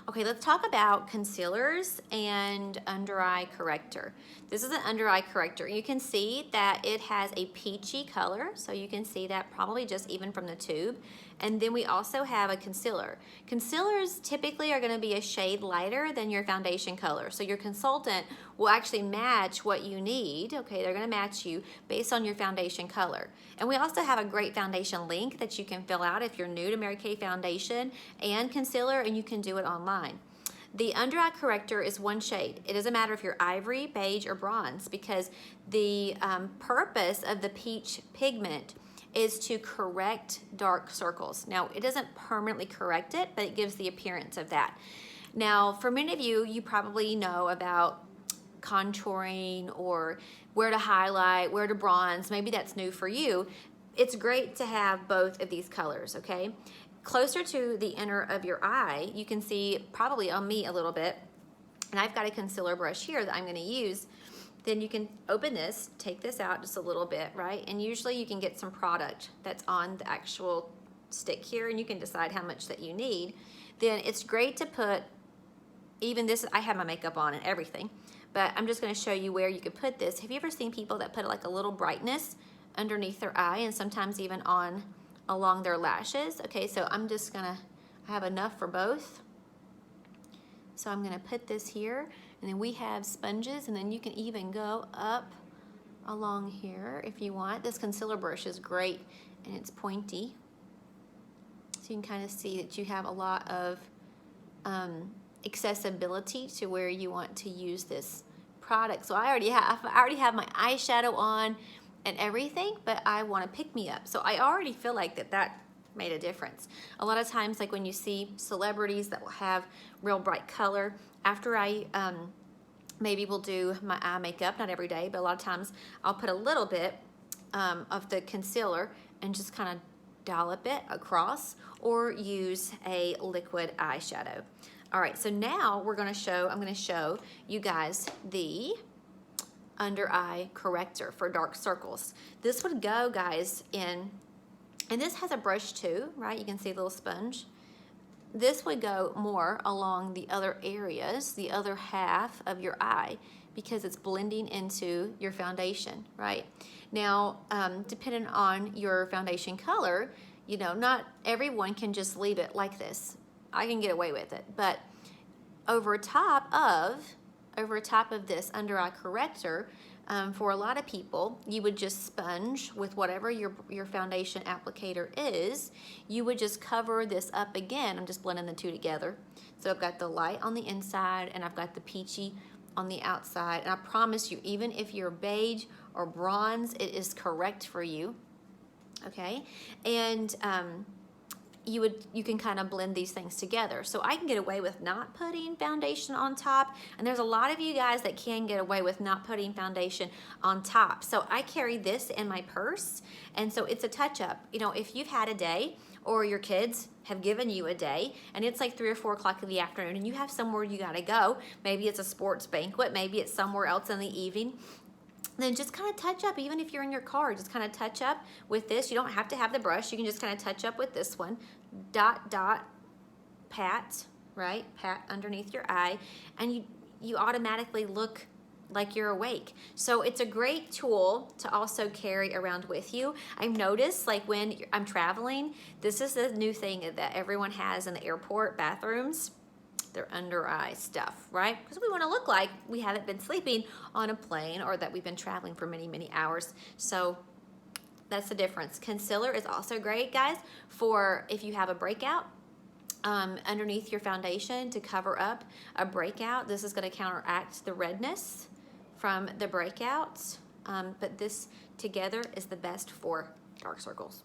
Okay, let's talk about concealers and under eye corrector. This is an under eye corrector. You can see that it has a peachy color, so you can see that probably just even from the tube. And then we also have a concealer. Concealers typically are gonna be a shade lighter than your foundation color. So your consultant will actually match what you need, okay? They're gonna match you based on your foundation color. And we also have a great foundation link that you can fill out if you're new to Mary Kay Foundation and concealer, and you can do it online. The under eye corrector is one shade. It doesn't matter if you're ivory, beige, or bronze, because the purpose of the peach pigment is to correct dark circles. Now, it doesn't permanently correct it, but it gives the appearance of that. Now, for many of you, you probably know about contouring or where to highlight, where to bronze. Maybe that's new for you. It's great to have both of these colors, okay? Closer to the inner of your eye, you can see probably on me a little bit, and I've got a concealer brush here that I'm gonna use. Then you can open this, take this out just a little bit, right? And usually you can get some product that's on the actual stick here, and you can decide how much that you need. Then it's great to put, even this, I have my makeup on and everything, but I'm just gonna show you where you could put this. Have you ever seen people that put like a little brightness underneath their eye and sometimes even on along their lashes? Okay, so I'm just gonna, I have enough for both. So I'm gonna put this here, and then we have sponges, and then you can even go up along here if you want. This concealer brush is great, and it's pointy. So you can kind of see that you have a lot of accessibility to where you want to use this product. So I already have my eyeshadow on and everything, but I want to pick me up. So I already feel like that made a difference. A lot of times, like when you see celebrities that will have real bright color, after I maybe will do my eye makeup, not every day, but a lot of times I'll put a little bit of the concealer and just kind of dollop it across, or use a liquid eyeshadow. All right, so now I'm gonna show you guys the under eye corrector for dark circles. This would go, guys, in, and this has a brush too, right? You can see a little sponge. This would go more along the other areas, the other half of your eye, because it's blending into your foundation, right? Now, depending on your foundation color, you know, not everyone can just leave it like this. I can get away with it, but over top of this under eye corrector, for a lot of people, you would just sponge with whatever your foundation applicator is. You would just cover this up again. I'm just blending the two together. So I've got the light on the inside, and I've got the peachy on the outside. And I promise you, even if you're beige or bronze, it is correct for you, okay? And you can kind of blend these things together. So I can get away with not putting foundation on top, and there's a lot of you guys that can get away with not putting foundation on top. So I carry this in my purse, and so it's a touch-up. You know, if you've had a day, or your kids have given you a day, and it's like 3 or 4 o'clock in the afternoon, and you have somewhere you gotta go, maybe it's a sports banquet, maybe it's somewhere else in the evening, then just kind of touch up. Even if you're in your car, just kind of touch up with this. You don't have to have the brush. You can just kind of touch up with this one. Dot, dot, pat, right? Pat underneath your eye, and you automatically look like you're awake. So it's a great tool to also carry around with you. I've noticed, like when I'm traveling, this is the new thing that everyone has in the airport bathrooms. Their under eye stuff, right? Because we want to look like we haven't been sleeping on a plane, or that we've been traveling for many, many hours. So that's the difference. Concealer is also great, guys, for if you have a breakout underneath your foundation to cover up a breakout. This is going to counteract the redness from the breakouts, but this together is the best for dark circles.